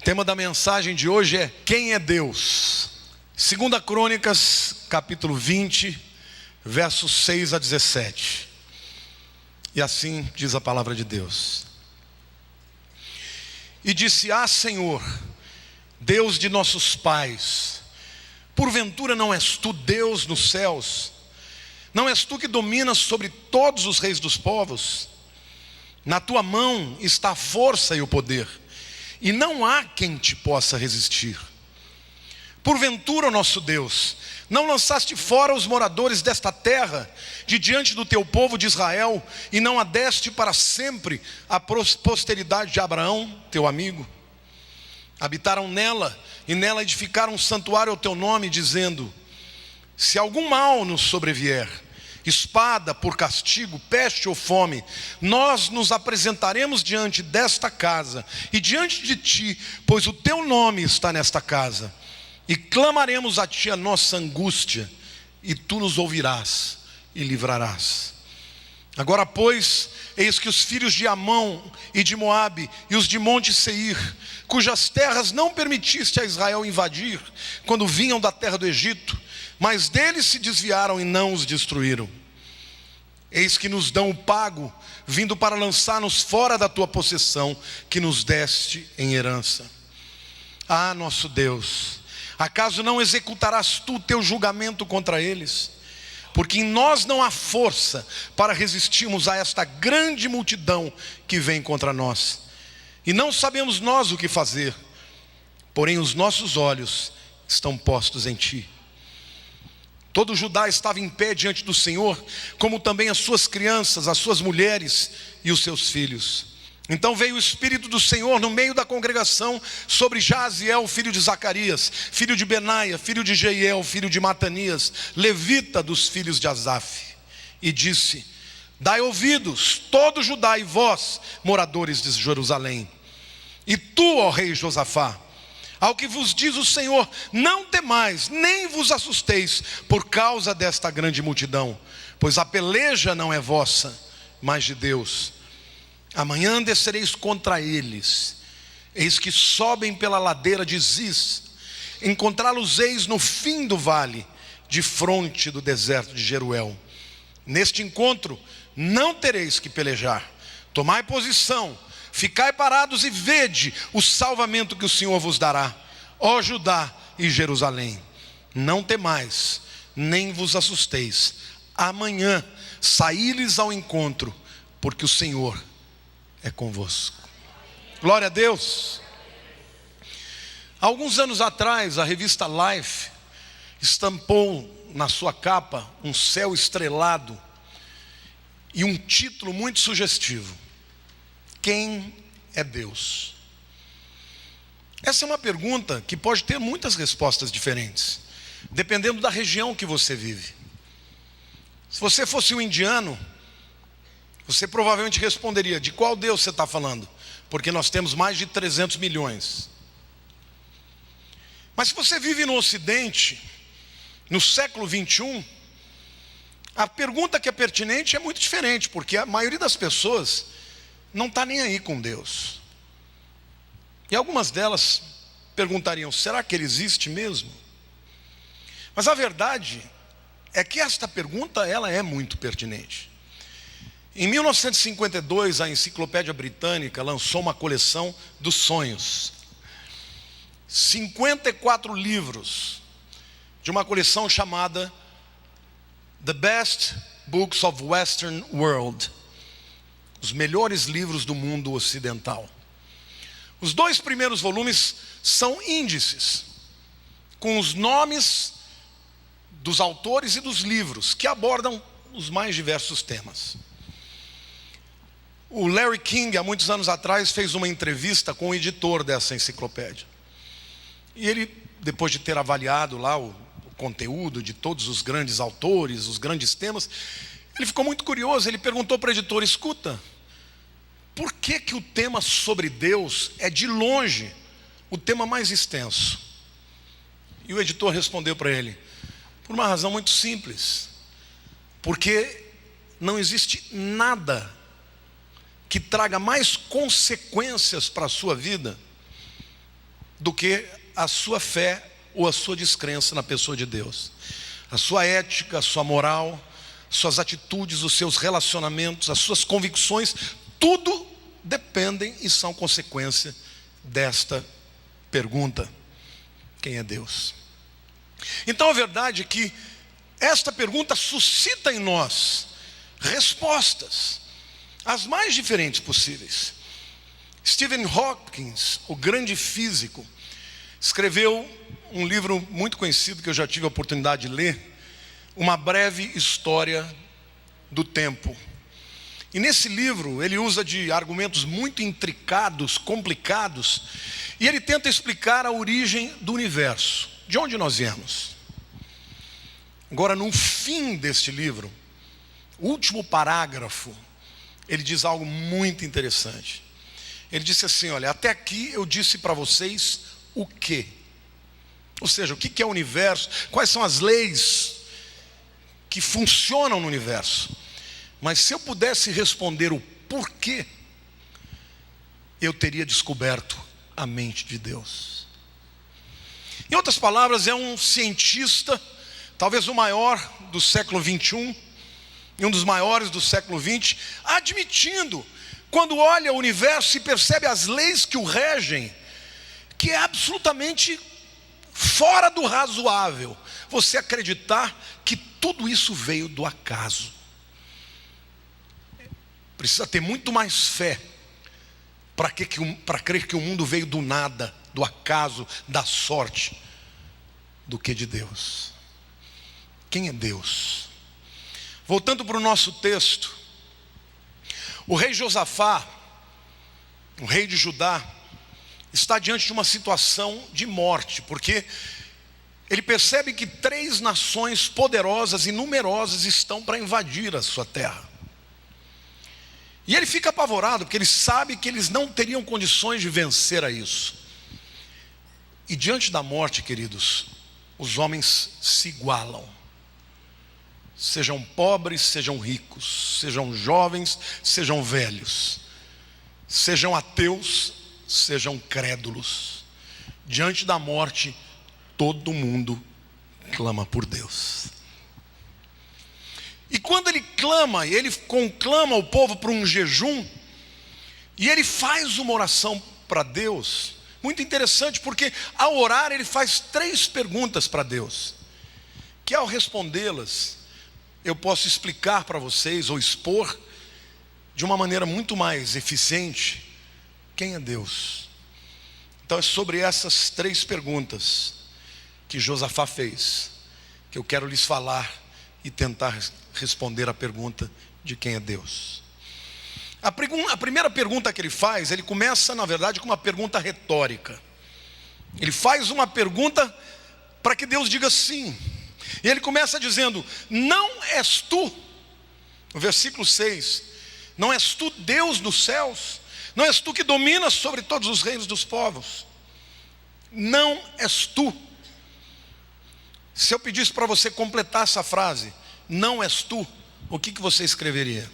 tema da mensagem de hoje é: quem é Deus? 2 Crônicas, capítulo 20, versos 6 a 17. E assim diz a palavra de Deus. E disse: Senhor, Deus de nossos pais, porventura não és tu Deus nos céus? Não és tu que dominas sobre todos os reis dos povos? Na tua mão está a força e o poder, e não há quem te possa resistir. Porventura, ó nosso Deus, não lançaste fora os moradores desta terra de diante do teu povo de Israel, e não a deste para sempre a posteridade de Abraão, teu amigo? Habitaram nela, e nela edificaram um santuário ao teu nome, dizendo: se algum mal nos sobrevier, espada por castigo, peste ou fome, nós nos apresentaremos diante desta casa e diante de ti, pois o teu nome está nesta casa, e clamaremos a ti a nossa angústia, e tu nos ouvirás e livrarás. Agora, pois, eis que os filhos de Amon e de Moabe e os de Monte Seir, cujas terras não permitiste a Israel invadir quando vinham da terra do Egito, mas deles se desviaram e não os destruíram. Eis que nos dão o pago, vindo para lançar-nos fora da tua possessão, que nos deste em herança. Nosso Deus, acaso não executarás tu teu julgamento contra eles? Porque em nós não há força para resistirmos a esta grande multidão que vem contra nós. E não sabemos nós o que fazer, porém os nossos olhos estão postos em ti. Todo Judá estava em pé diante do Senhor, como também as suas crianças, as suas mulheres e os seus filhos. Então veio o Espírito do Senhor no meio da congregação sobre Jaziel, filho de Zacarias, filho de Benaia, filho de Jeiel, filho de Matanias, levita dos filhos de Asaf, e disse: dai ouvidos, todo Judá, e vós, moradores de Jerusalém, e tu, ó rei Josafá, ao que vos diz o Senhor: não temais, nem vos assusteis por causa desta grande multidão, pois a peleja não é vossa, mas de Deus. Amanhã descereis contra eles, eis que sobem pela ladeira de Ziz, encontrá-los-eis no fim do vale, de fronte do deserto de Jeruel. Neste encontro não tereis que pelejar. Tomai posição, ficai parados e vede o salvamento que o Senhor vos dará, ó Judá e Jerusalém. Não temais, nem vos assusteis. Amanhã saí-lhes ao encontro, porque o Senhor é convosco. Glória a Deus. Há alguns anos atrás, a revista Life estampou na sua capa um céu estrelado e um título muito sugestivo: quem é Deus? Essa é uma pergunta que pode ter muitas respostas diferentes, dependendo da região que você vive. Se você fosse um indiano, você provavelmente responderia: de qual Deus você está falando? Porque nós temos mais de 300 milhões. Mas se você vive no Ocidente, no século 21, a pergunta que é pertinente é muito diferente, porque a maioria das pessoas não está nem aí com Deus. E algumas delas perguntariam: será que Ele existe mesmo? Mas a verdade é que esta pergunta, ela é muito pertinente. Em 1952, a Enciclopédia Britânica lançou uma coleção dos sonhos. 54 livros de uma coleção chamada The Best Books of Western World, os melhores livros do mundo ocidental. Os 2 primeiros volumes são índices, com os nomes dos autores e dos livros, que abordam os mais diversos temas. O Larry King, há muitos anos atrás, fez uma entrevista com o editor dessa enciclopédia. E ele, depois de ter avaliado lá o conteúdo de todos os grandes autores, os grandes temas, ele ficou muito curioso. Ele perguntou para o editor: escuta, por que o tema sobre Deus é de longe o tema mais extenso? E o editor respondeu para ele: por uma razão muito simples, porque não existe nada que traga mais consequências para a sua vida do que a sua fé ou a sua descrença na pessoa de Deus. A sua ética, a sua moral, suas atitudes, os seus relacionamentos, as suas convicções, tudo dependem e são consequência desta pergunta: quem é Deus? Então a verdade é que esta pergunta suscita em nós respostas, as mais diferentes possíveis. Stephen Hawking, o grande físico, escreveu um livro muito conhecido que eu já tive a oportunidade de ler, Uma Breve História do Tempo. E nesse livro ele usa de argumentos muito intricados, complicados, e ele tenta explicar a origem do universo, de onde nós viemos. Agora, no fim deste livro, o último parágrafo, ele diz algo muito interessante. Ele disse assim: olha, até aqui eu disse para vocês o quê? Ou seja, o que é o universo, quais são as leis que funcionam no universo. Mas se eu pudesse responder o porquê, eu teria descoberto a mente de Deus. Em outras palavras, é um cientista, talvez o maior do século 21, e um dos maiores do século 20, admitindo, quando olha o universo e percebe as leis que o regem, que é absolutamente fora do razoável você acreditar que tudo isso veio do acaso. Precisa ter muito mais fé para crer que o mundo veio do nada, do acaso, da sorte, do que de Deus. Quem é Deus? Voltando para o nosso texto, o rei Josafá, o rei de Judá, está diante de uma situação de morte, porque ele percebe que 3 nações poderosas e numerosas estão para invadir a sua terra. E ele fica apavorado, porque ele sabe que eles não teriam condições de vencer a isso. E diante da morte, queridos, os homens se igualam. Sejam pobres, sejam ricos, sejam jovens, sejam velhos, sejam ateus, sejam crédulos. Diante da morte, todo mundo clama por Deus. E quando ele clama, ele conclama o povo para um jejum, e ele faz uma oração para Deus, muito interessante, porque ao orar ele faz 3 perguntas para Deus, que ao respondê-las, eu posso explicar para vocês, ou expor, de uma maneira muito mais eficiente, quem é Deus. Então é sobre essas 3 perguntas que Josafá fez, que eu quero lhes falar e tentar responder a pergunta de quem é Deus. A primeira pergunta que ele faz, ele começa na verdade com uma pergunta retórica. Ele faz uma pergunta para que Deus diga sim. E ele começa dizendo: não és tu, no versículo 6, não és tu Deus nos céus? Não és tu que dominas sobre todos os reinos dos povos? Não és tu. Se eu pedisse para você completar essa frase, não és tu, o que você escreveria?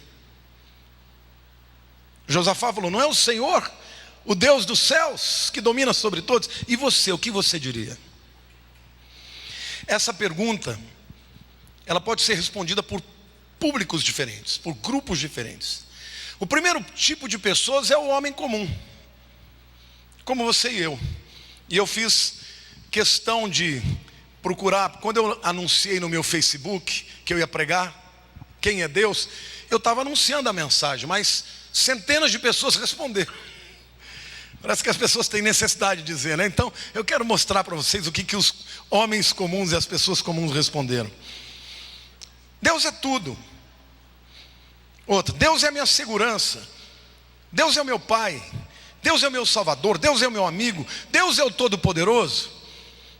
Josafá falou: não é o Senhor, o Deus dos céus, que domina sobre todos? E você, o que você diria? Essa pergunta, ela pode ser respondida por públicos diferentes, por grupos diferentes. O primeiro tipo de pessoas é o homem comum, como você e eu. E eu fiz questão de procurar, quando eu anunciei no meu Facebook que eu ia pregar quem é Deus, eu estava anunciando a mensagem, mas centenas de pessoas responderam. Parece que as pessoas têm necessidade de dizer, né? Então eu quero mostrar para vocês o que os homens comuns e as pessoas comuns responderam. Deus é tudo. Outro: Deus é a minha segurança, Deus é o meu Pai, Deus é o meu Salvador, Deus é o meu amigo, Deus é o Todo-Poderoso.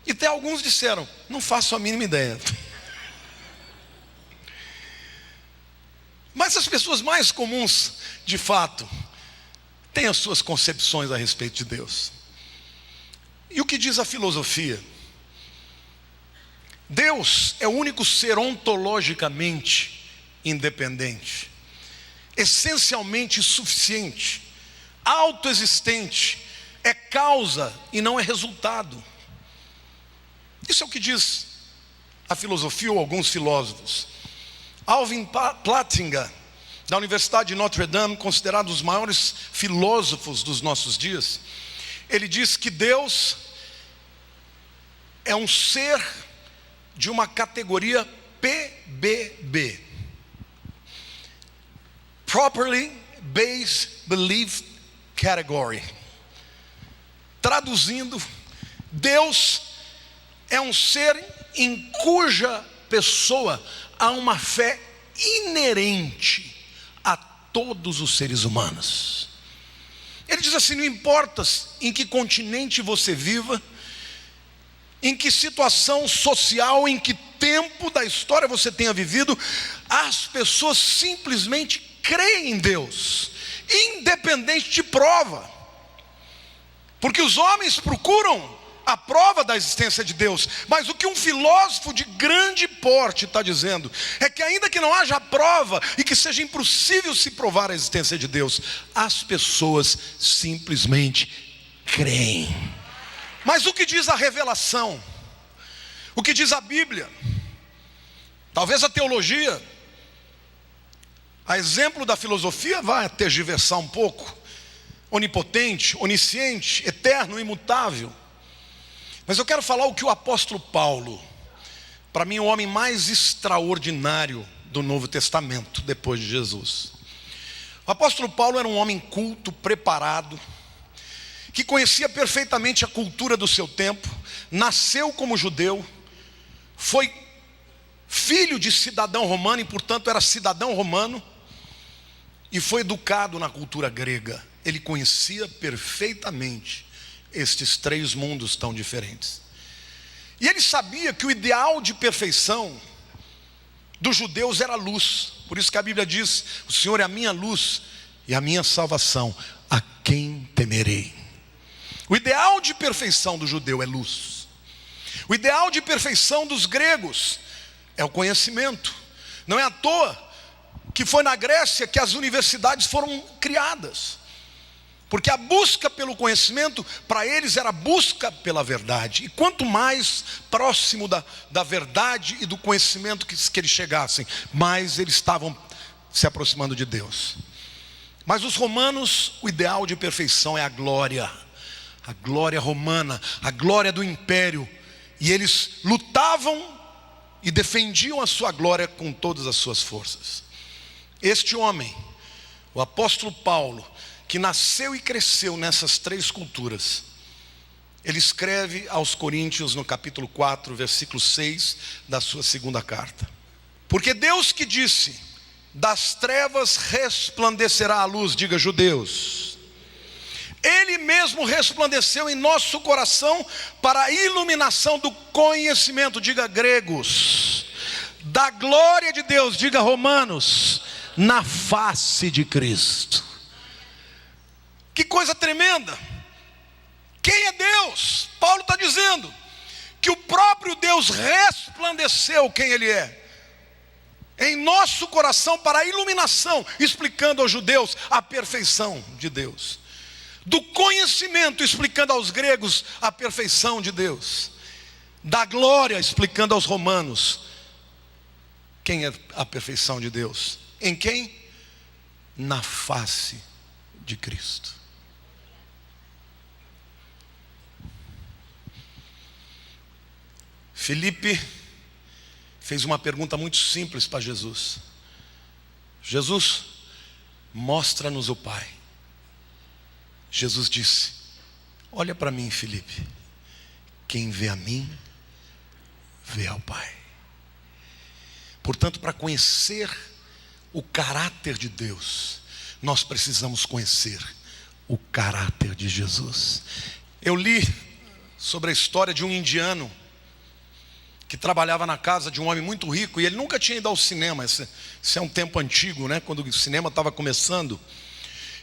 E até alguns disseram: não faço a mínima ideia. Mas as pessoas mais comuns, de fato, têm as suas concepções a respeito de Deus. E o que diz a filosofia? Deus é o único ser ontologicamente independente, essencialmente suficiente, autoexistente, é causa e não é resultado. Isso é o que diz a filosofia ou alguns filósofos. Alvin Plantinga, da Universidade de Notre Dame, considerado um dos maiores filósofos dos nossos dias, ele diz que Deus é um ser de uma categoria PBB, Properly Based Belief Category. Traduzindo, Deus é um ser em cuja pessoa há uma fé inerente a todos os seres humanos. Ele diz assim: não importa em que continente você viva, em que situação social, em que tempo da história você tenha vivido, as pessoas simplesmente creem em Deus, independente de prova. Porque os homens procuram a prova da existência de Deus, mas o que um filósofo de grande porte está dizendo é que ainda que não haja prova e que seja impossível se provar a existência de Deus, as pessoas simplesmente creem. Mas o que diz a revelação? O que diz a Bíblia? Talvez a teologia, a exemplo da filosofia, vai tergiversar um pouco. Onipotente, onisciente, eterno, imutável. Mas eu quero falar o que o apóstolo Paulo, para mim o homem mais extraordinário do Novo Testamento, depois de Jesus. O apóstolo Paulo era um homem culto, preparado, que conhecia perfeitamente a cultura do seu tempo, nasceu como judeu, foi filho de cidadão romano e portanto era cidadão romano, e foi educado na cultura grega. Ele conhecia perfeitamente estes três mundos tão diferentes. E ele sabia que o ideal de perfeição dos judeus era a luz. Por isso que a Bíblia diz: o Senhor é a minha luz e a minha salvação, a quem temerei? O ideal de perfeição do judeu é luz. O ideal de perfeição dos gregos é o conhecimento. Não é à toa que foi na Grécia que as universidades foram criadas. Porque a busca pelo conhecimento, para eles, era a busca pela verdade. E quanto mais próximo da verdade e do conhecimento que eles chegassem, mais eles estavam se aproximando de Deus. Mas os romanos, o ideal de perfeição é a glória romana, a glória do império. E eles lutavam e defendiam a sua glória com todas as suas forças. Este homem, o apóstolo Paulo, que nasceu e cresceu nessas três culturas, ele escreve aos Coríntios no capítulo 4, versículo 6 da sua segunda carta: porque Deus que disse, das trevas resplandecerá a luz, diga judeus, Ele mesmo resplandeceu em nosso coração para a iluminação do conhecimento, diga gregos, da glória de Deus, diga romanos, na face de Cristo. Que coisa tremenda! Quem é Deus? Paulo está dizendo que o próprio Deus resplandeceu quem Ele é em nosso coração para a iluminação, explicando aos judeus a perfeição de Deus, do conhecimento, explicando aos gregos a perfeição de Deus, da glória, explicando aos romanos quem é a perfeição de Deus. Em quem? Na face de Cristo. Filipe fez uma pergunta muito simples para Jesus: Jesus, mostra-nos o Pai. Jesus disse: olha para mim, Filipe, quem vê a mim, vê ao Pai. Portanto, para conhecer o caráter de Deus, nós precisamos conhecer o caráter de Jesus. Eu li sobre a história de um indiano que trabalhava na casa de um homem muito rico, e ele nunca tinha ido ao cinema. Esse é um tempo antigo, né? Quando o cinema estava começando.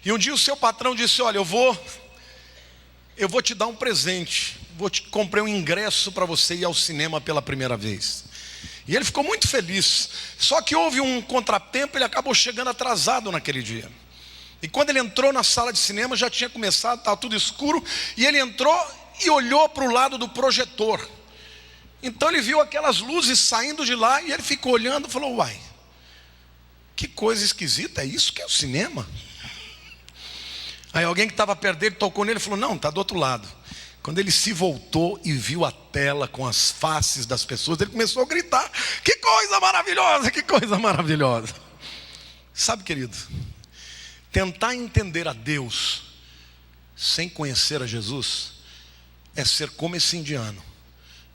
E um dia o seu patrão disse: olha, eu vou te dar um presente, comprei um ingresso para você ir ao cinema pela primeira vez. E ele ficou muito feliz. Só que houve um contratempo, ele acabou chegando atrasado naquele dia. E quando ele entrou na sala de cinema, já tinha começado, estava tudo escuro, e ele entrou e olhou para o lado do projetor. Então ele viu aquelas luzes saindo de lá, e ele ficou olhando e falou: uai, que coisa esquisita, é isso que é o cinema? Aí alguém que estava perto dele tocou nele e falou: não, está do outro lado. Quando ele se voltou e viu a tela com as faces das pessoas, ele começou a gritar: que coisa maravilhosa, que coisa maravilhosa. Sabe, querido, tentar entender a Deus sem conhecer a Jesus é ser como esse indiano,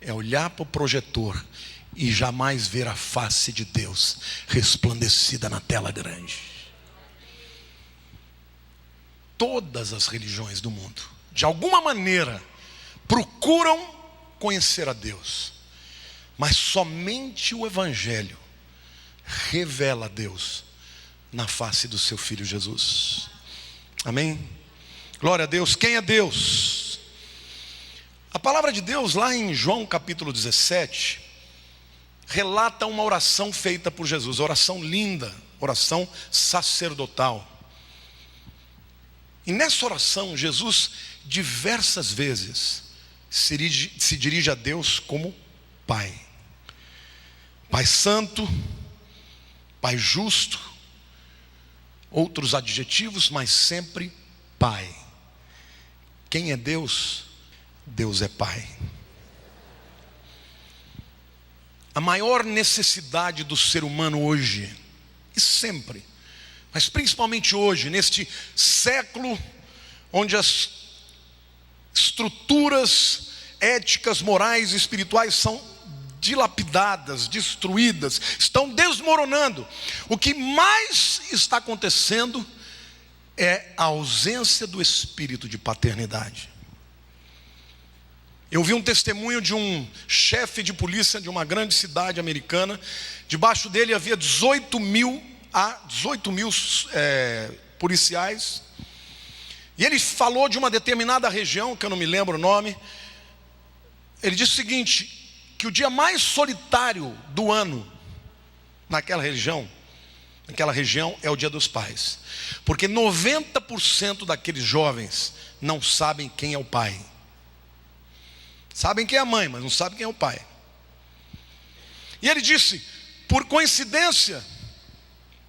é olhar para o projetor e jamais ver a face de Deus resplandecida na tela grande. Todas as religiões do mundo, de alguma maneira, procuram conhecer a Deus, mas somente o Evangelho revela a Deus na face do seu Filho Jesus. Amém? Glória a Deus. Quem é Deus? A palavra de Deus lá em João capítulo 17 relata uma oração feita por Jesus, oração linda, oração sacerdotal. E nessa oração Jesus diversas vezes se dirige a Deus como Pai. Pai Santo, Pai Justo, outros adjetivos, mas sempre Pai. Quem é Deus? Deus é Pai. A maior necessidade do ser humano hoje, e sempre, mas principalmente hoje, neste século onde as estruturas éticas, morais e espirituais são dilapidadas, destruídas, estão desmoronando, o que mais está acontecendo é a ausência do espírito de paternidade. Eu vi um testemunho de um chefe de polícia de uma grande cidade americana. Debaixo dele havia 18 mil policiais. E ele falou de uma determinada região, que eu não me lembro o nome. Ele disse o seguinte: que o dia mais solitário do ano naquela região é o Dia dos Pais, porque 90% daqueles jovens não sabem quem é o pai. Sabem quem é a mãe, mas não sabem quem é o pai. E ele disse: por coincidência,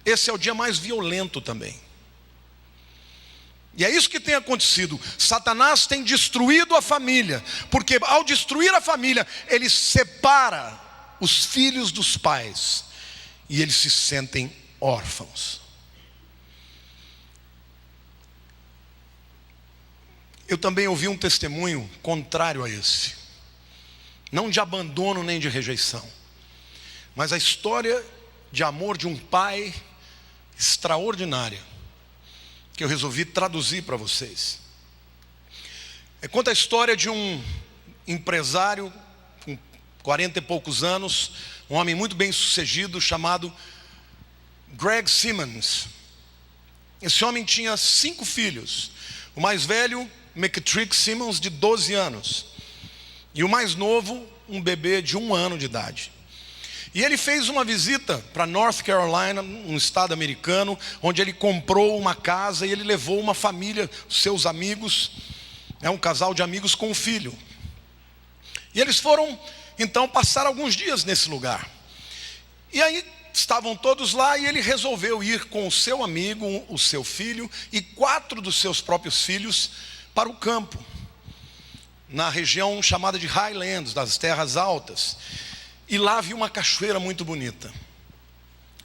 esse é o dia mais violento também. E é isso que tem acontecido. Satanás tem destruído a família, porque ao destruir a família, ele separa os filhos dos pais, e eles se sentem órfãos. Eu também ouvi um testemunho contrário a esse, não de abandono nem de rejeição, mas a história de amor de um pai extraordinária, que eu resolvi traduzir para vocês. Conta a história de um empresário com 40 e poucos anos, um homem muito bem sucedido, chamado Greg Simmons. Esse homem tinha 5 filhos. O mais velho, McTrick Simmons, de 12 anos. E o mais novo, um bebê de 1 ano de idade. E ele fez uma visita para North Carolina, um estado americano, onde ele comprou uma casa e ele levou uma família, seus amigos, um casal de amigos com um filho. E eles foram, então, passar alguns dias nesse lugar. E aí estavam todos lá e ele resolveu ir com o seu amigo, o seu filho e 4 dos seus próprios filhos para o campo, na região chamada de Highlands, das terras altas. E lá havia uma cachoeira muito bonita.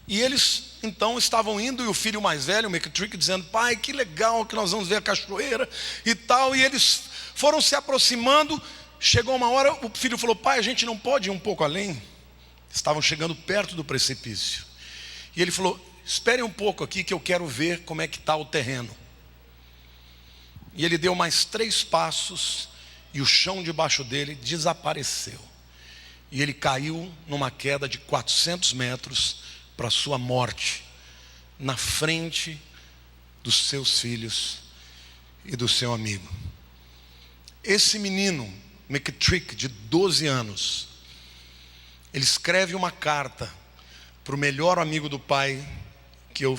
E eles então estavam indo, e o filho mais velho, o McTrick, dizendo: pai, que legal que nós vamos ver a cachoeira e tal. E eles foram se aproximando. Chegou uma hora, o filho falou: pai, a gente não pode ir um pouco além? Estavam chegando perto do precipício. E ele falou: espere um pouco aqui que eu quero ver como é que está o terreno. E ele deu mais 3 passos e o chão debaixo dele desapareceu. E ele caiu numa queda de 400 metros para a sua morte, na frente dos seus filhos e do seu amigo. Esse menino, McTrick, de 12 anos, ele escreve uma carta para o melhor amigo do pai, que eu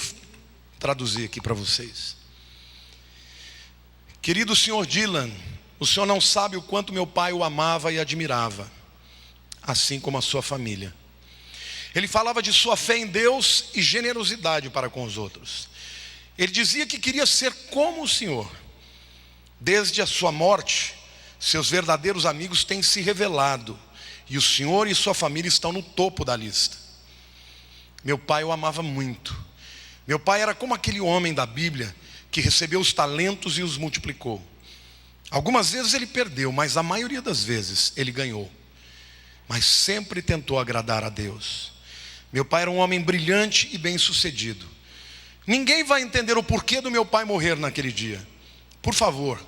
traduzi aqui para vocês. Querido senhor Dylan, o senhor não sabe o quanto meu pai o amava e admirava, assim como a sua família. Ele falava de sua fé em Deus e generosidade para com os outros. Ele dizia que queria ser como o senhor. Desde a sua morte, seus verdadeiros amigos têm se revelado, e o senhor e sua família estão no topo da lista. Meu pai o amava muito. Meu pai era como aquele homem da Bíblia que recebeu os talentos e os multiplicou. Algumas vezes ele perdeu, mas a maioria das vezes ele ganhou. Mas sempre tentou agradar a Deus. Meu pai era um homem brilhante e bem-sucedido. Ninguém vai entender o porquê do meu pai morrer naquele dia. Por favor,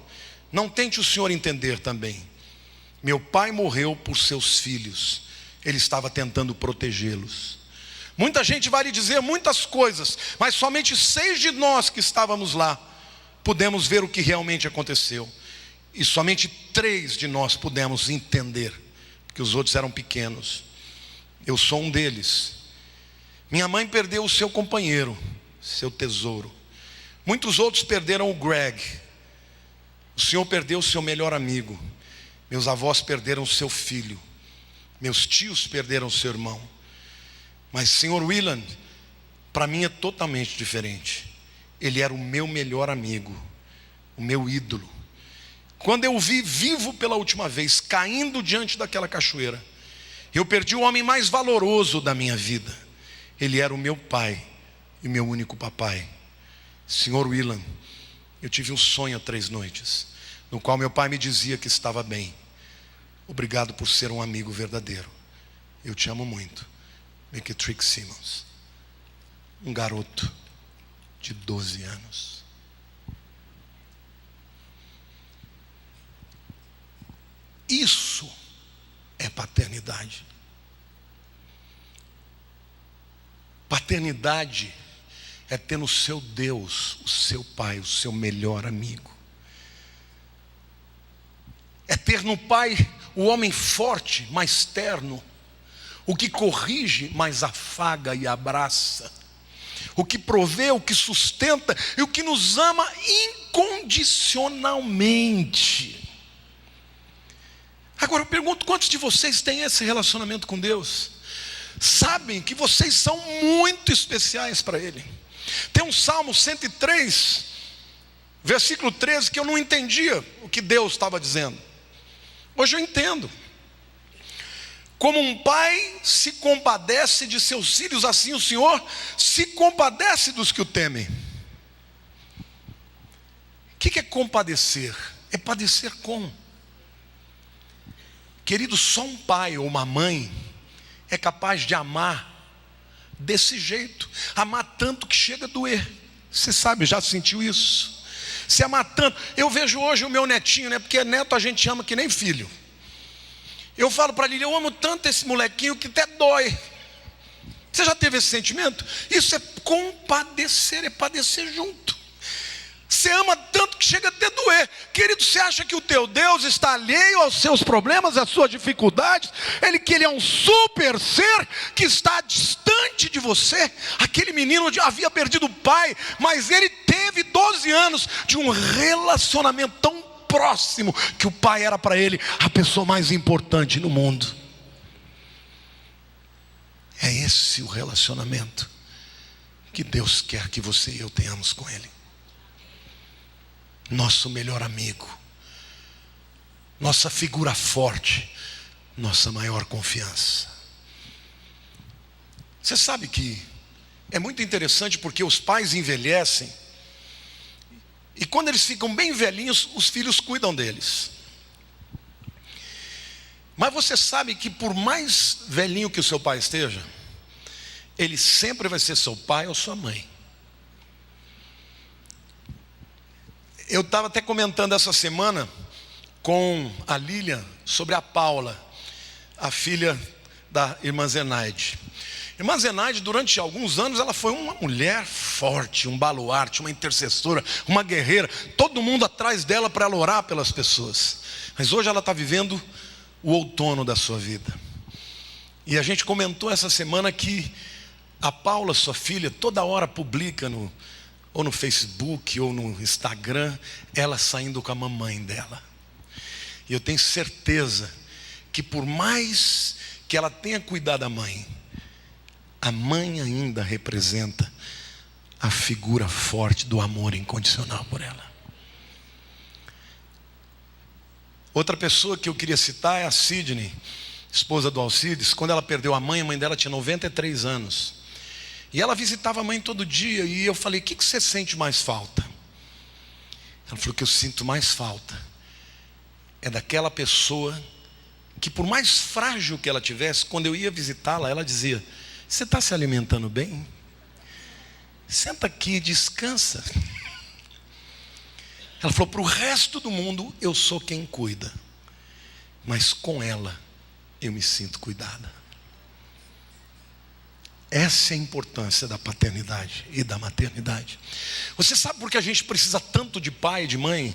não tente o senhor entender também. Meu pai morreu por seus filhos. Ele estava tentando protegê-los. Muita gente vai lhe dizer muitas coisas, mas somente 6 de nós que estávamos lá pudemos ver o que realmente aconteceu. E somente 3 de nós pudemos entender, porque os outros eram pequenos. Eu sou um deles. Minha mãe perdeu o seu companheiro, seu tesouro. Muitos outros perderam o Greg. O senhor perdeu o seu melhor amigo. Meus avós perderam o seu filho. Meus tios perderam o seu irmão. Mas senhor Willan, para mim é totalmente diferente. Ele era o meu melhor amigo, o meu ídolo. Quando eu o vi vivo pela última vez, caindo diante daquela cachoeira, eu perdi o homem mais valoroso da minha vida. Ele era o meu pai e meu único papai. Senhor Willan, eu tive um sonho há 3 noites, no qual meu pai me dizia que estava bem. Obrigado por ser um amigo verdadeiro. Eu te amo muito. McTrick Simmons, um garoto de 12 anos. Isso é paternidade. Paternidade é ter no seu Deus, o seu pai, o seu melhor amigo. É ter no pai o homem forte, mais terno, o que corrige, mas afaga e abraça, o que provê, o que sustenta e o que nos ama incondicionalmente. Agora eu pergunto, quantos de vocês têm esse relacionamento com Deus? Sabem que vocês são muito especiais para Ele. Tem um Salmo 103, versículo 13, que eu não entendia o que Deus estava dizendo. Hoje eu entendo. Como um pai se compadece de seus filhos, assim o Senhor se compadece dos que o temem. O que é compadecer? É padecer como? Querido, só um pai ou uma mãe é capaz de amar desse jeito. Amar tanto que chega a doer. Você sabe, já sentiu isso? Se amar tanto. Eu vejo hoje o meu netinho, né? Porque neto a gente ama que nem filho. Eu falo para ele, eu amo tanto esse molequinho que até dói. Você já teve esse sentimento? Isso é compadecer, é padecer junto. Você ama tanto que chega até doer. Querido, você acha que o teu Deus está alheio aos seus problemas, às suas dificuldades? Que ele é um super ser que está distante de você. Aquele menino havia perdido o pai, mas ele teve 12 anos de um relacionamento tão próximo que o pai era para ele a pessoa mais importante no mundo. É esse o relacionamento que Deus quer que você e eu tenhamos com Ele. Nosso melhor amigo, nossa figura forte, nossa maior confiança. Você sabe que é muito interessante porque os pais envelhecem e quando eles ficam bem velhinhos, os filhos cuidam deles. Mas você sabe que por mais velhinho que o seu pai esteja, ele sempre vai ser seu pai ou sua mãe. Eu estava até comentando essa semana com a Lilian sobre a Paula, a filha da irmã Zenaide. Irmã Zenaide, durante alguns anos, ela foi uma mulher forte, um baluarte, uma intercessora, uma guerreira. Todo mundo atrás dela para ela orar pelas pessoas. Mas hoje ela está vivendo o outono da sua vida. E a gente comentou essa semana que a Paula, sua filha, toda hora publica ou no Facebook, ou no Instagram, ela saindo com a mamãe dela. E eu tenho certeza que por mais que ela tenha cuidado da mãe, a mãe ainda representa a figura forte do amor incondicional por ela. Outra pessoa que eu queria citar é a Sidney, esposa do Alcides. Quando ela perdeu a mãe dela tinha 93 anos. E ela visitava a mãe todo dia. E eu falei, o que você sente mais falta? Ela falou, que eu sinto mais falta é daquela pessoa que, por mais frágil que ela tivesse, quando eu ia visitá-la, ela dizia, você está se alimentando bem? Senta aqui, descansa. Ela falou, para o resto do mundo eu sou quem cuida, mas com ela eu me sinto cuidada. Essa é a importância da paternidade e da maternidade. Você sabe por que a gente precisa tanto de pai e de mãe?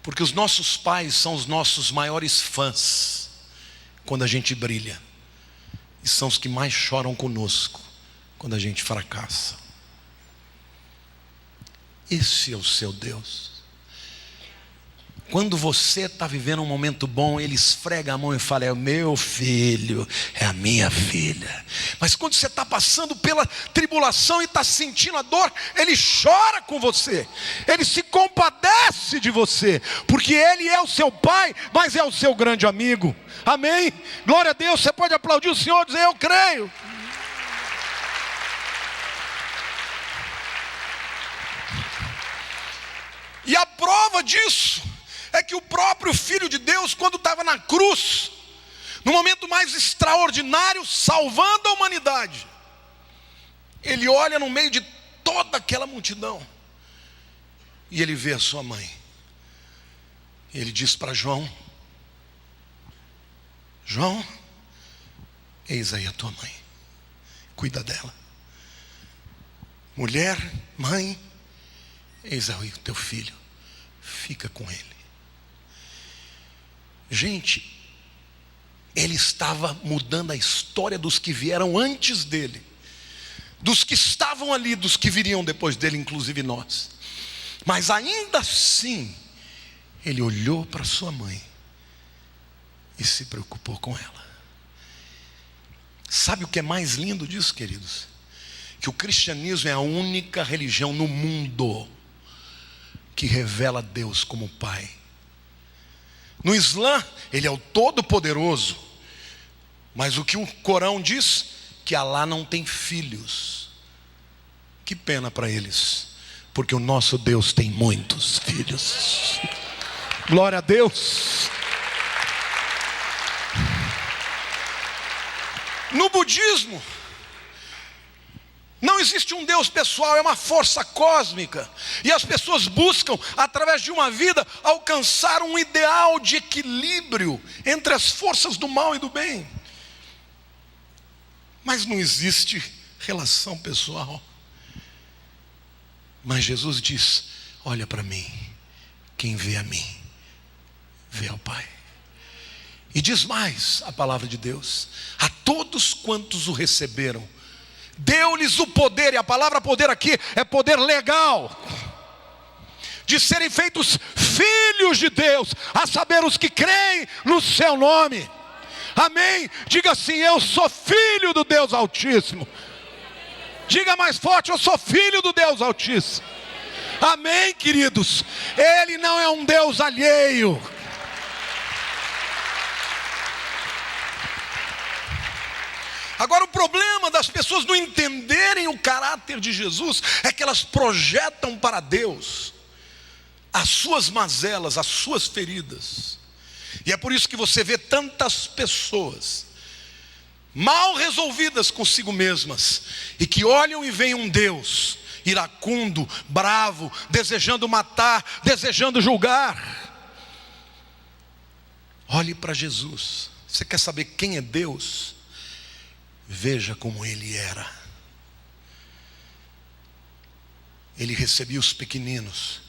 Porque os nossos pais são os nossos maiores fãs quando a gente brilha, e são os que mais choram conosco quando a gente fracassa. Esse é o seu Deus. Quando você está vivendo um momento bom, Ele esfrega a mão e fala, é o meu filho, é a minha filha. Mas quando você está passando pela tribulação e está sentindo a dor, Ele chora com você, Ele se compadece de você, porque Ele é o seu pai, mas é o seu grande amigo. Amém? Glória a Deus. Você pode aplaudir o Senhor e dizer, eu creio. E a prova disso é que o próprio Filho de Deus, quando estava na cruz, no momento mais extraordinário, salvando a humanidade, Ele olha no meio de toda aquela multidão e Ele vê a sua mãe. Ele diz para João, João, eis aí a tua mãe, cuida dela. Mulher, mãe, eis aí o teu filho, fica com ele. Gente, Ele estava mudando a história dos que vieram antes dele, dos que estavam ali, dos que viriam depois dele, inclusive nós. Mas ainda assim, Ele olhou para sua mãe e se preocupou com ela. Sabe o que é mais lindo disso, queridos? Que o cristianismo é a única religião no mundo que revela Deus como Pai. No Islã, Ele é o Todo-Poderoso, mas o que o Corão diz? Que Alá não tem filhos. Que pena para eles, porque o nosso Deus tem muitos filhos. Glória a Deus. No budismo, não existe um Deus pessoal, é uma força cósmica. E as pessoas buscam, através de uma vida, alcançar um ideal de equilíbrio entre as forças do mal e do bem. Mas não existe relação pessoal. Mas Jesus diz, olha para mim, quem vê a mim, vê ao Pai. E diz mais a palavra de Deus, a todos quantos o receberam, deu-lhes o poder, e a palavra poder aqui é poder legal, de serem feitos filhos de Deus, a saber, os que creem no seu nome. Amém? Diga assim, eu sou filho do Deus Altíssimo. Diga mais forte, eu sou filho do Deus Altíssimo. Amém, queridos? Ele não é um Deus alheio. Agora, o problema das pessoas não entenderem o caráter de Jesus é que elas projetam para Deus as suas mazelas, as suas feridas. E é por isso que você vê tantas pessoas mal resolvidas consigo mesmas, e que olham e veem um Deus iracundo, bravo, desejando matar, desejando julgar. Olhe para Jesus. Você quer saber quem é Deus? Veja como Ele era. Ele recebia os pequeninos.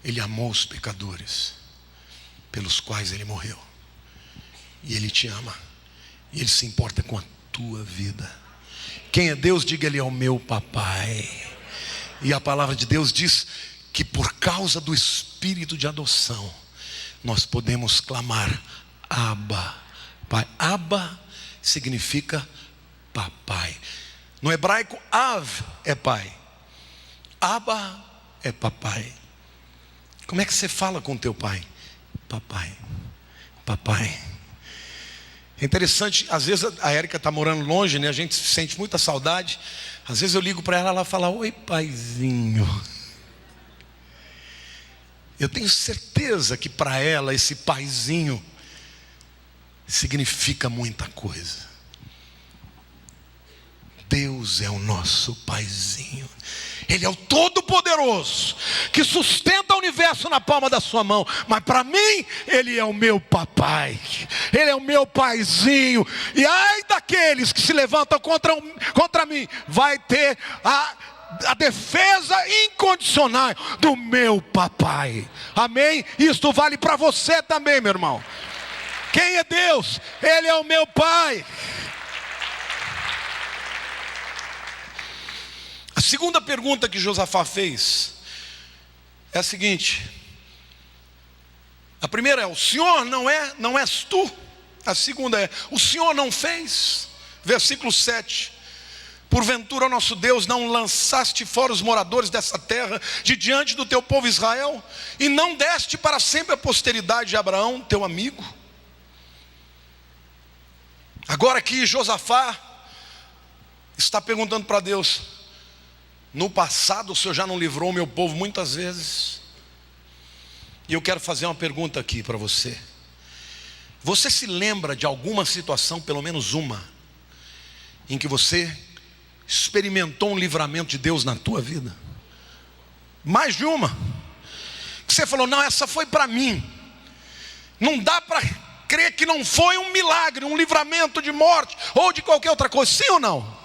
Ele amou os pecadores, pelos quais Ele morreu. E Ele te ama. E Ele se importa com a tua vida. Quem é Deus, diga: Ele é o meu papai. E a palavra de Deus diz que por causa do espírito de adoção, nós podemos clamar: Abba, Pai. Abba significa papai. No hebraico, Av é pai, Abba é papai. Como é que você fala com teu pai? Papai, papai. É interessante, às vezes a Érica está morando longe, né? A gente sente muita saudade. Às vezes eu ligo para ela, ela fala: oi, paizinho. Eu tenho certeza que para ela esse paizinho significa muita coisa. Deus é o nosso paizinho. Ele é o Todo-Poderoso, que sustenta o universo na palma da sua mão. Mas para mim, Ele é o meu papai. Ele é o meu paizinho. E ai daqueles que se levantam contra mim, vai ter a defesa incondicional do meu papai. Amém? Isto vale para você também, meu irmão. Quem é Deus? Ele é o meu pai. A segunda pergunta que Josafá fez é a seguinte. A primeira é: o Senhor não és tu? A segunda é: o Senhor não fez? Versículo 7. Porventura, nosso Deus, não lançaste fora os moradores dessa terra de diante do teu povo Israel? E não deste para sempre a posteridade de Abraão, teu amigo? Agora aqui Josafá está perguntando para Deus: no passado o Senhor já não livrou o meu povo muitas vezes? E eu quero fazer uma pergunta aqui para você. Você se lembra de alguma situação, pelo menos uma, em que você experimentou um livramento de Deus na tua vida? Mais de uma? Que você falou: não, essa foi para mim. Não dá para crer que não foi um milagre, um livramento de morte ou de qualquer outra coisa. Sim ou não?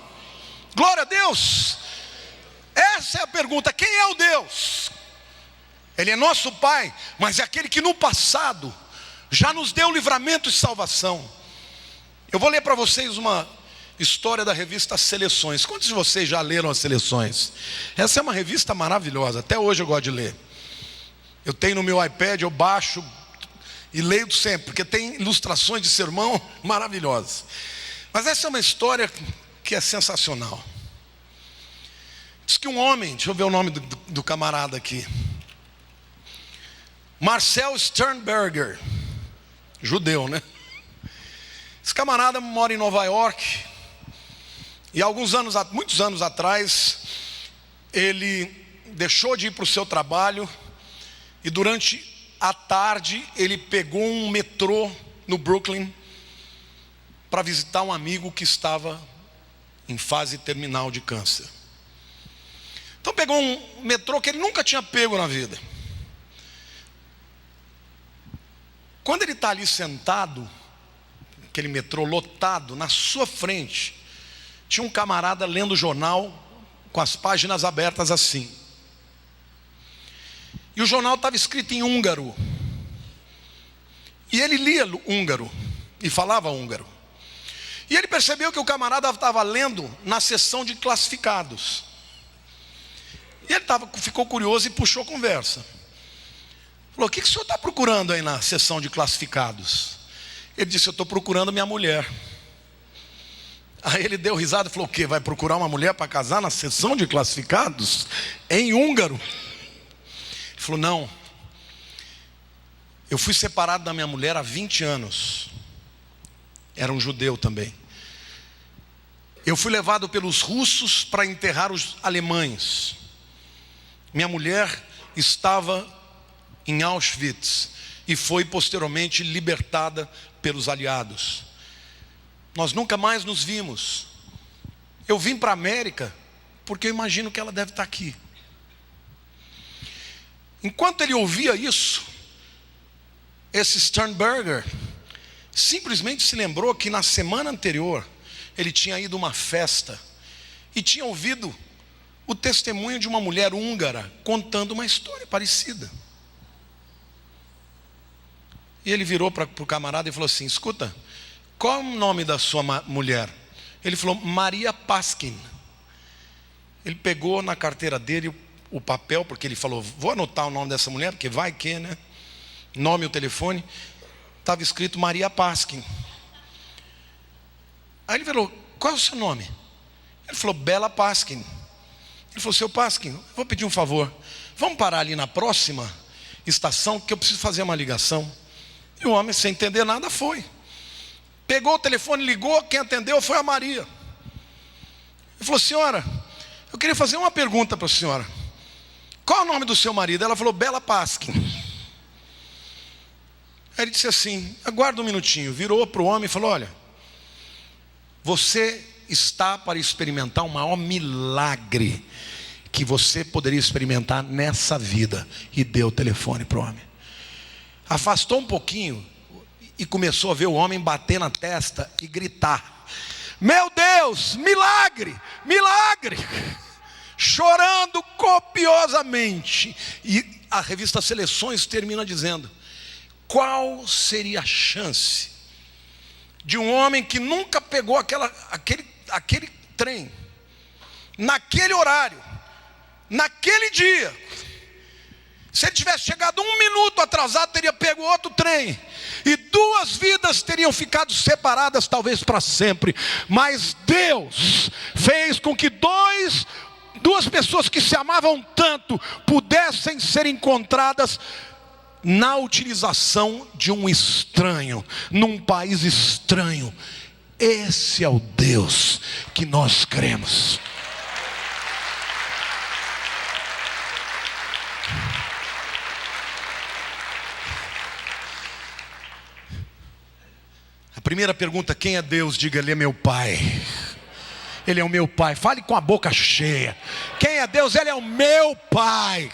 Glória a Deus. Essa é a pergunta: quem é o Deus? Ele é nosso Pai, mas é aquele que no passado já nos deu livramento e salvação. Eu vou ler para vocês uma história da revista Seleções. Quantos de vocês já leram as Seleções? Essa é uma revista maravilhosa, até hoje eu gosto de ler. Eu tenho no meu iPad, eu baixo e leio sempre, porque tem ilustrações de sermão maravilhosas. Mas essa é uma história que é sensacional. Diz que um homem, deixa eu ver o nome do camarada aqui, Marcel Sternberger, judeu, né? Esse camarada mora em Nova York. E muitos anos atrás, ele deixou de ir para o seu trabalho. E durante a tarde, ele pegou um metrô no Brooklyn para visitar um amigo que estava em fase terminal de câncer. Então pegou um metrô que ele nunca tinha pego na vida. Quando ele está ali sentado, aquele metrô lotado, na sua frente tinha um camarada lendo o jornal com as páginas abertas assim. E o jornal estava escrito em húngaro. E ele lia húngaro e falava húngaro. E ele percebeu que o camarada estava lendo na seção de classificados. E ele ficou curioso e puxou conversa. Falou: o que o senhor está procurando aí na seção de classificados? Ele disse: eu estou procurando minha mulher. Aí ele deu risada e falou: o quê? Vai procurar uma mulher para casar na seção de classificados? Em húngaro? Ele falou: não. Eu fui separado da minha mulher há 20 anos. Era um judeu também. Eu fui levado pelos russos para enterrar os alemães. Minha mulher estava em Auschwitz e foi posteriormente libertada pelos aliados. Nós nunca mais nos vimos. Eu vim para a América porque eu imagino que ela deve estar aqui. Enquanto ele ouvia isso, esse Sternberger simplesmente se lembrou que na semana anterior ele tinha ido a uma festa e tinha ouvido o testemunho de uma mulher húngara contando uma história parecida. E ele virou para o camarada e falou assim: escuta, qual é o nome da sua mulher? Ele falou: Maria Paskin. Ele pegou na carteira dele o papel, porque ele falou: vou anotar o nome dessa mulher, porque vai que, né? Nome e o telefone. Estava escrito Maria Paskin. Aí ele falou: qual é o seu nome? Ele falou: Bela Paskin. Ele falou: seu Paskin, vou pedir um favor, vamos parar ali na próxima estação, que eu preciso fazer uma ligação. E o homem, sem entender nada, foi. Pegou o telefone, ligou, quem atendeu foi a Maria. Ele falou: senhora, eu queria fazer uma pergunta para a senhora. Qual é o nome do seu marido? Ela falou: Bela Paskin. Aí ele disse assim: aguarda um minutinho. Virou para o homem e falou: olha, você está para experimentar o maior milagre que você poderia experimentar nessa vida. E deu o telefone para o homem. Afastou um pouquinho e começou a ver o homem bater na testa e gritar: meu Deus, milagre, milagre! Chorando copiosamente. E a revista Seleções termina dizendo: qual seria a chance de um homem que nunca pegou aquele trem, naquele horário, naquele dia, se ele tivesse chegado 1 minuto atrasado, teria pego outro trem, e 2 vidas teriam ficado separadas, talvez para sempre. Mas Deus fez com que duas pessoas que se amavam tanto pudessem ser encontradas na utilização de um estranho, num país estranho. Esse é o Deus que nós cremos. A primeira pergunta: quem é Deus? Diga: Ele é meu Pai. Ele é o meu Pai. Fale com a boca cheia. Quem é Deus? Ele é o meu Pai.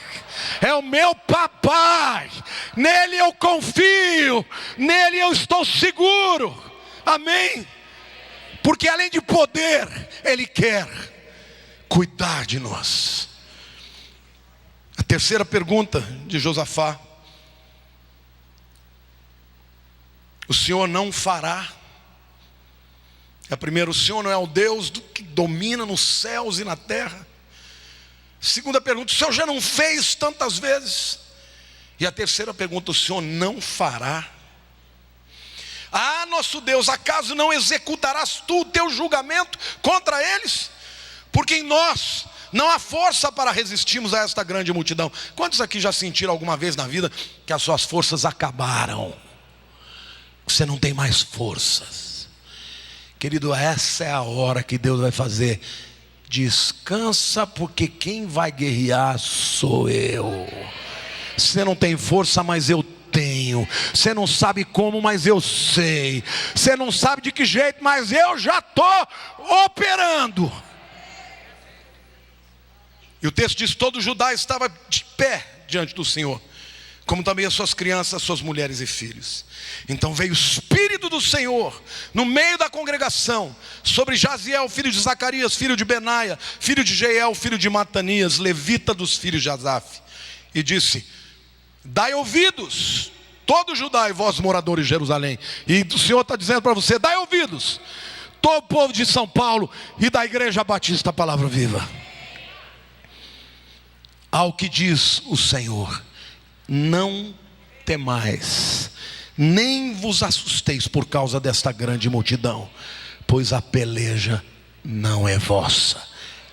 É o meu papai. Nele eu confio. Nele eu estou seguro. Amém? Porque além de poder, Ele quer cuidar de nós. A terceira pergunta de Josafá: o Senhor não fará? A primeira: o Senhor não é o Deus que domina nos céus e na terra? Segunda pergunta: o Senhor já não fez tantas vezes? E a terceira pergunta: o Senhor não fará? Ah, nosso Deus, acaso não executarás tu o teu julgamento contra eles? Porque em nós não há força para resistirmos a esta grande multidão. Quantos aqui já sentiram alguma vez na vida que as suas forças acabaram? Você não tem mais forças. Querido, essa é a hora que Deus vai fazer: descansa, porque quem vai guerrear sou eu. Você não tem força, mas eu tenho. Você não sabe como, mas eu sei. Você não sabe de que jeito, mas eu já estou operando. E o texto diz: todo Judá estava de pé diante do Senhor, como também as suas crianças, as suas mulheres e filhos. Então veio o Espírito do Senhor no meio da congregação sobre Jaziel, filho de Zacarias, filho de Benaia, filho de Jeiel, filho de Matanias, levita dos filhos de Asaf, e disse: dai ouvidos, todo Judá e vós moradores de Jerusalém. E o Senhor está dizendo para você: dai ouvidos, todo o povo de São Paulo e da Igreja Batista Palavra Viva, ao que diz o Senhor: não temais, nem vos assusteis por causa desta grande multidão, pois a peleja não é vossa,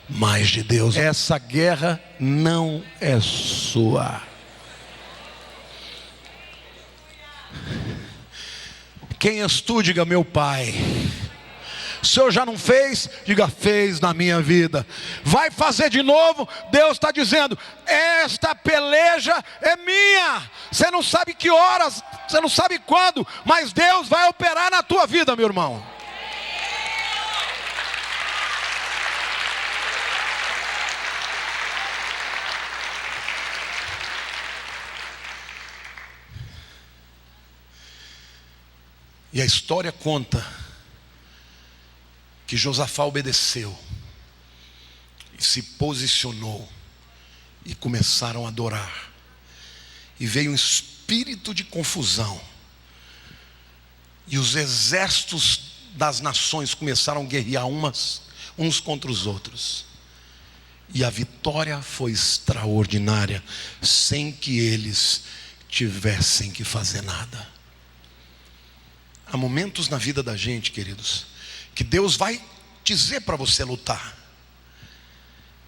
mas de Deus. Essa guerra não é sua. Quem és tu? Diga: meu Pai. O Senhor já não fez? Diga: fez na minha vida. Vai fazer de novo? Deus está dizendo: esta peleja é minha. Você não sabe que horas, você não sabe quando, mas Deus vai operar na tua vida, meu irmão. E a história conta que Josafá obedeceu e se posicionou, e começaram a adorar, e veio um espírito de confusão, e os exércitos das nações começaram a guerrear uns contra os outros. E a vitória foi extraordinária, sem que eles tivessem que fazer nada. Há momentos na vida da gente, queridos, que Deus vai dizer para você lutar.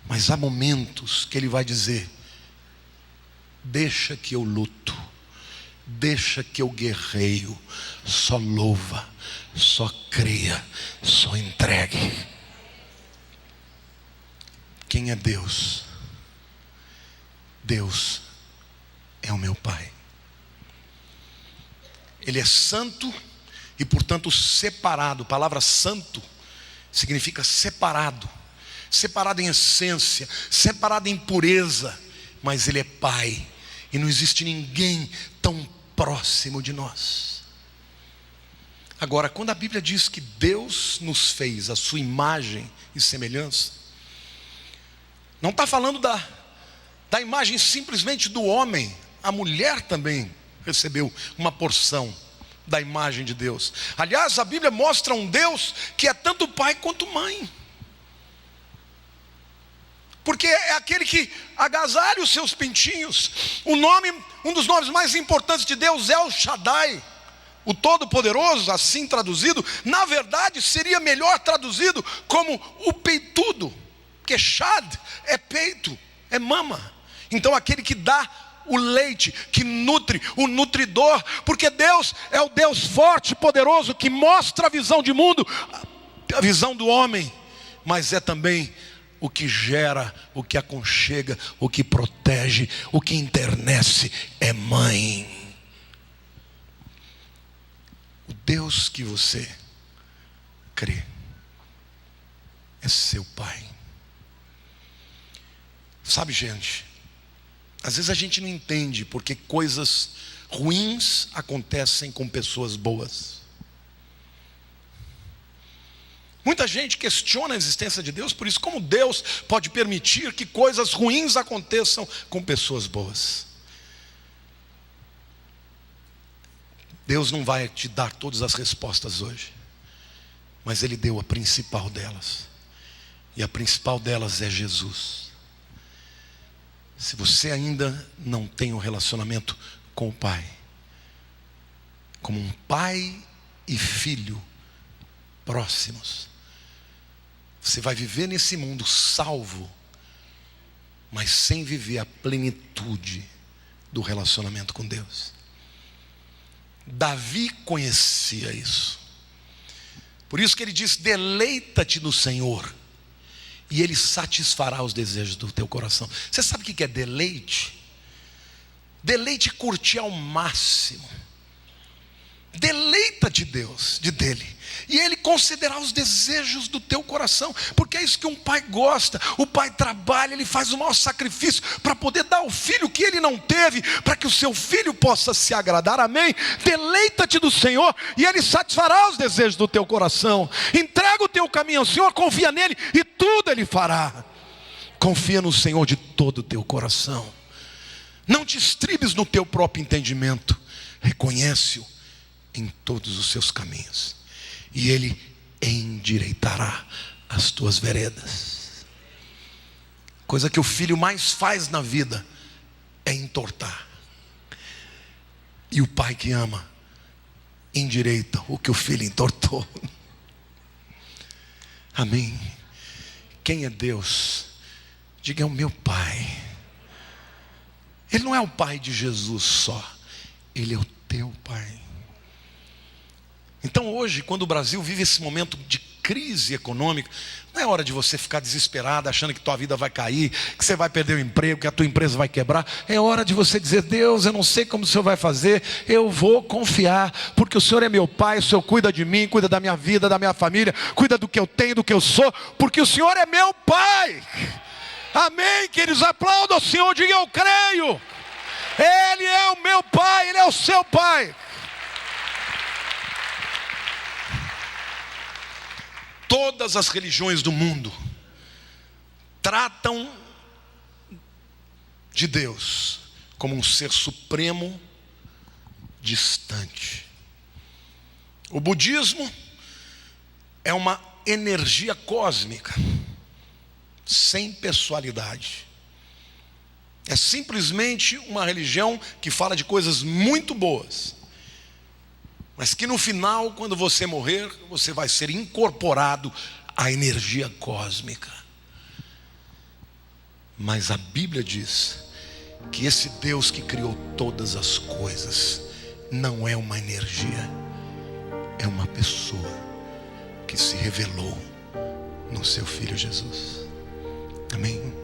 Mas há momentos que Ele vai dizer: deixa que eu luto, deixa que eu guerreio, só louva, só creia, só entregue. Quem é Deus? Deus é o meu Pai. Ele é santo e, portanto, separado. A palavra santo significa separado, separado em essência, separado em pureza. Mas Ele é Pai, e não existe ninguém tão próximo de nós. Agora, quando a Bíblia diz que Deus nos fez a sua imagem e semelhança, não está falando da imagem simplesmente do homem. A mulher também recebeu uma porção da imagem de Deus. Aliás, a Bíblia mostra um Deus que é tanto pai quanto mãe, porque é aquele que agasalha os seus pintinhos. Um dos nomes mais importantes de Deus é o Shaddai, o Todo-Poderoso, assim traduzido. Na verdade seria melhor traduzido como o peitudo, porque Shad é peito, é mama. Então aquele que dá o leite, que nutre, o nutridor. Porque Deus é o Deus forte, poderoso, que mostra a visão de mundo, a visão do homem, mas é também o que gera, o que aconchega, o que protege, o que internece. É mãe. O Deus que você crê é seu Pai. Sabe, gente, às vezes a gente não entende porque coisas ruins acontecem com pessoas boas. Muita gente questiona a existência de Deus por isso. Como Deus pode permitir que coisas ruins aconteçam com pessoas boas? Deus não vai te dar todas as respostas hoje, mas Ele deu a principal delas. E a principal delas é Jesus. Se você ainda não tem um relacionamento com o Pai, como um pai e filho próximos, você vai viver nesse mundo salvo, mas sem viver a plenitude do relacionamento com Deus. Davi conhecia isso. Por isso que ele diz: deleita-te no Senhor, e Ele satisfará os desejos do teu coração. Você sabe o que é deleite? Deleite é curtir ao máximo. Deleita-te dele, e Ele concederá os desejos do teu coração, porque é isso que um pai gosta. O pai trabalha, ele faz o maior sacrifício para poder dar ao filho que ele não teve, para que o seu filho possa se agradar. Amém? Deleita-te do Senhor, e Ele satisfará os desejos do teu coração. Entrega o teu caminho ao Senhor, confia nele, e tudo Ele fará. Confia no Senhor de todo o teu coração. Não te estribes no teu próprio entendimento. Reconhece-o em todos os seus caminhos, e Ele endireitará as tuas veredas. Coisa que o filho mais faz na vida é entortar, e o pai que ama endireita o que o filho entortou. Amém? Quem é Deus? Diga: é o meu Pai. Ele não é o Pai de Jesus só, Ele é o teu Pai. Então hoje, quando o Brasil vive esse momento de crise econômica, não é hora de você ficar desesperado, achando que tua vida vai cair, que você vai perder o emprego, que a tua empresa vai quebrar. É hora de você dizer: Deus, eu não sei como o Senhor vai fazer, eu vou confiar, porque o Senhor é meu Pai, o Senhor cuida de mim, cuida da minha vida, da minha família, cuida do que eu tenho, do que eu sou, porque o Senhor é meu Pai. Amém, queridos? Aplaudam o Senhor, digam: eu creio. Ele é o meu Pai, Ele é o seu Pai. Todas as religiões do mundo tratam de Deus como um ser supremo distante. O budismo é uma energia cósmica, sem pessoalidade. É simplesmente uma religião que fala de coisas muito boas, mas que no final, quando você morrer, você vai ser incorporado à energia cósmica. Mas a Bíblia diz que esse Deus que criou todas as coisas não é uma energia, é uma pessoa que se revelou no seu Filho Jesus. Amém?